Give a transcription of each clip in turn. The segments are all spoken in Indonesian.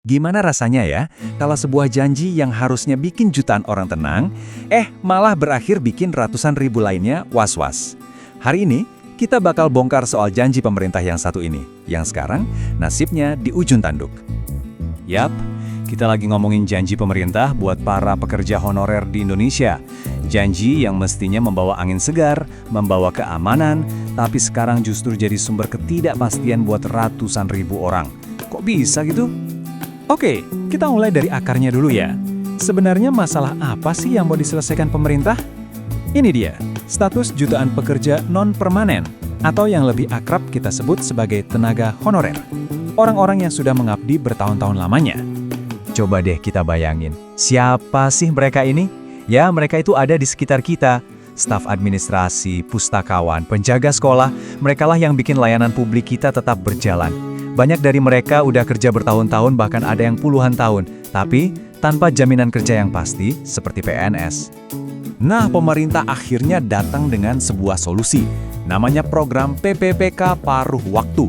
Gimana rasanya ya, kalau sebuah janji yang harusnya bikin jutaan orang tenang, malah berakhir bikin ratusan ribu lainnya was-was. Hari ini, kita bakal bongkar soal janji pemerintah yang satu ini, yang sekarang nasibnya di ujung tanduk. Yap, kita lagi ngomongin janji pemerintah buat para pekerja honorer di Indonesia. Janji yang mestinya membawa angin segar, membawa keamanan, tapi sekarang justru jadi sumber ketidakpastian buat ratusan ribu orang. Kok bisa gitu? Oke, kita mulai dari akarnya dulu ya. Sebenarnya masalah apa sih yang mau diselesaikan pemerintah? Ini dia, status jutaan pekerja non-permanen, atau yang lebih akrab kita sebut sebagai tenaga honorer. Orang-orang yang sudah mengabdi bertahun-tahun lamanya. Coba deh kita bayangin, siapa sih mereka ini? Ya, mereka itu ada di sekitar kita. Staf administrasi, pustakawan, penjaga sekolah, merekalah yang bikin layanan publik kita tetap berjalan. Banyak dari mereka udah kerja bertahun-tahun, bahkan ada yang puluhan tahun, tapi tanpa jaminan kerja yang pasti, seperti PNS. Nah, pemerintah akhirnya datang dengan sebuah solusi. Namanya program PPPK Paruh Waktu.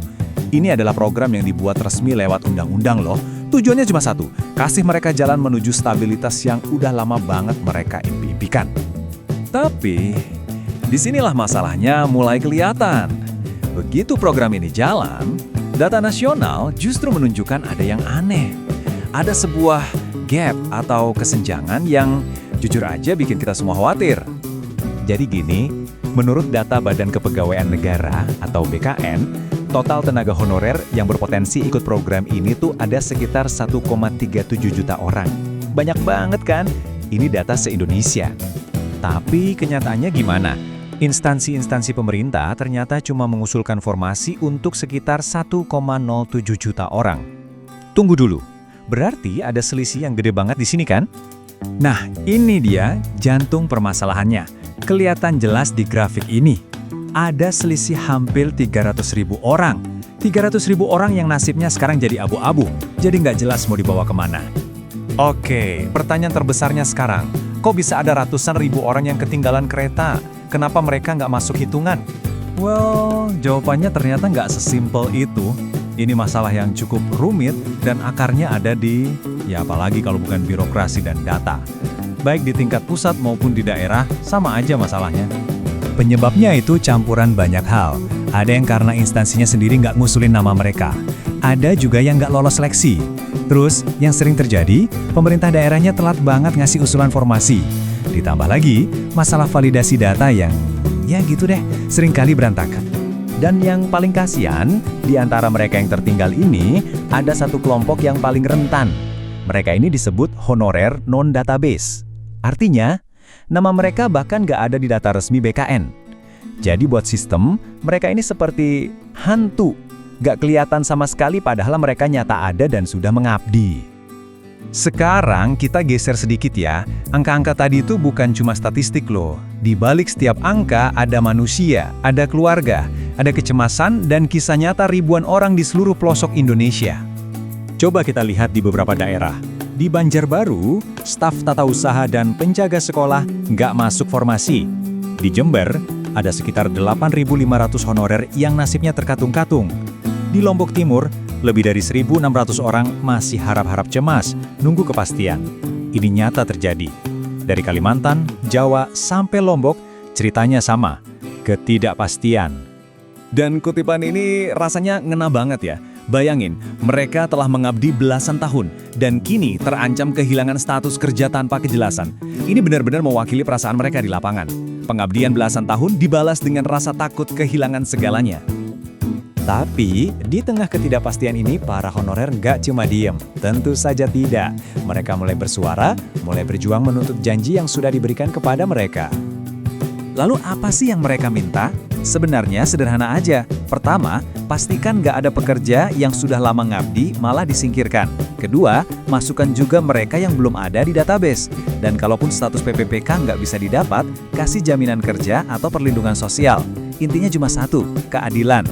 Ini adalah program yang dibuat resmi lewat undang-undang loh. Tujuannya cuma satu, kasih mereka jalan menuju stabilitas yang udah lama banget mereka impikan. Tapi, disinilah masalahnya mulai kelihatan. Begitu program ini jalan, data nasional justru menunjukkan ada yang aneh. Ada sebuah gap atau kesenjangan yang jujur aja bikin kita semua khawatir. Jadi gini, menurut data Badan Kepegawaian Negara atau BKN, total tenaga honorer yang berpotensi ikut program ini tuh ada sekitar 1,37 juta orang. Banyak banget kan? Ini data se-Indonesia. Tapi kenyataannya gimana? Instansi-instansi pemerintah ternyata cuma mengusulkan formasi untuk sekitar 1,07 juta orang. Tunggu dulu, berarti ada selisih yang gede banget di sini kan? Nah, ini dia jantung permasalahannya. Kelihatan jelas di grafik ini. Ada selisih hampir 300.000 orang. 300.000 orang yang nasibnya sekarang jadi abu-abu, jadi nggak jelas mau dibawa kemana. Oke, pertanyaan terbesarnya sekarang, kok bisa ada ratusan ribu orang yang ketinggalan kereta? Kenapa mereka nggak masuk hitungan? Well, jawabannya ternyata nggak sesimpel itu. Ini masalah yang cukup rumit dan akarnya ada di, ya apalagi kalau bukan birokrasi dan data. Baik di tingkat pusat maupun di daerah, sama aja masalahnya. Penyebabnya itu campuran banyak hal. Ada yang karena instansinya sendiri nggak ngusulin nama mereka. Ada juga yang nggak lolos seleksi. Terus, yang sering terjadi, pemerintah daerahnya telat banget ngasih usulan formasi. Ditambah lagi, masalah validasi data yang, ya gitu deh, seringkali berantakan. Dan yang paling kasihan, di antara mereka yang tertinggal ini, ada satu kelompok yang paling rentan. Mereka ini disebut honorer non-database. Artinya, nama mereka bahkan nggak ada di data resmi BKN. Jadi buat sistem, mereka ini seperti hantu. Nggak kelihatan sama sekali padahal mereka nyata ada dan sudah mengabdi. Sekarang kita geser sedikit ya, angka-angka tadi itu bukan cuma statistik loh. Di balik setiap angka ada manusia, ada keluarga, ada kecemasan dan kisah nyata ribuan orang di seluruh pelosok Indonesia. Coba kita lihat di beberapa daerah. Di Banjarbaru, staf tata usaha dan penjaga sekolah nggak masuk formasi. Di Jember, ada sekitar 8.500 honorer yang nasibnya terkatung-katung. Di Lombok Timur, lebih dari 1.600 orang masih harap-harap cemas, nunggu kepastian. Ini nyata terjadi. Dari Kalimantan, Jawa, sampai Lombok, ceritanya sama, ketidakpastian. Dan kutipan ini rasanya ngena banget ya. Bayangin, mereka telah mengabdi belasan tahun, dan kini terancam kehilangan status kerja tanpa kejelasan. Ini benar-benar mewakili perasaan mereka di lapangan. Pengabdian belasan tahun dibalas dengan rasa takut kehilangan segalanya. Tapi, di tengah ketidakpastian ini, para honorer nggak cuma diem. Tentu saja tidak. Mereka mulai bersuara, mulai berjuang menuntut janji yang sudah diberikan kepada mereka. Lalu apa sih yang mereka minta? Sebenarnya sederhana aja. Pertama, pastikan nggak ada pekerja yang sudah lama ngabdi malah disingkirkan. Kedua, masukkan juga mereka yang belum ada di database. Dan kalaupun status PPPK nggak bisa didapat, kasih jaminan kerja atau perlindungan sosial. Intinya cuma satu, keadilan.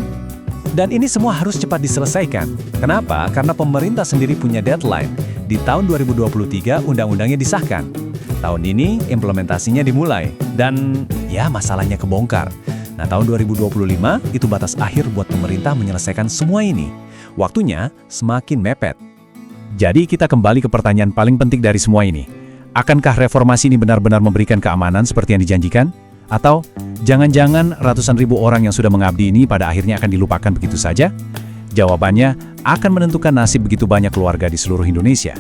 Dan ini semua harus cepat diselesaikan. Kenapa? Karena pemerintah sendiri punya deadline. Di tahun 2023, undang-undangnya disahkan. Tahun ini, implementasinya dimulai. Dan, ya masalahnya kebongkar. Nah, tahun 2025, itu batas akhir buat pemerintah menyelesaikan semua ini. Waktunya semakin mepet. Jadi kita kembali ke pertanyaan paling penting dari semua ini. Akankah reformasi ini benar-benar memberikan keamanan seperti yang dijanjikan? Atau jangan-jangan ratusan ribu orang yang sudah mengabdi ini pada akhirnya akan dilupakan begitu saja? Jawabannya akan menentukan nasib begitu banyak keluarga di seluruh Indonesia.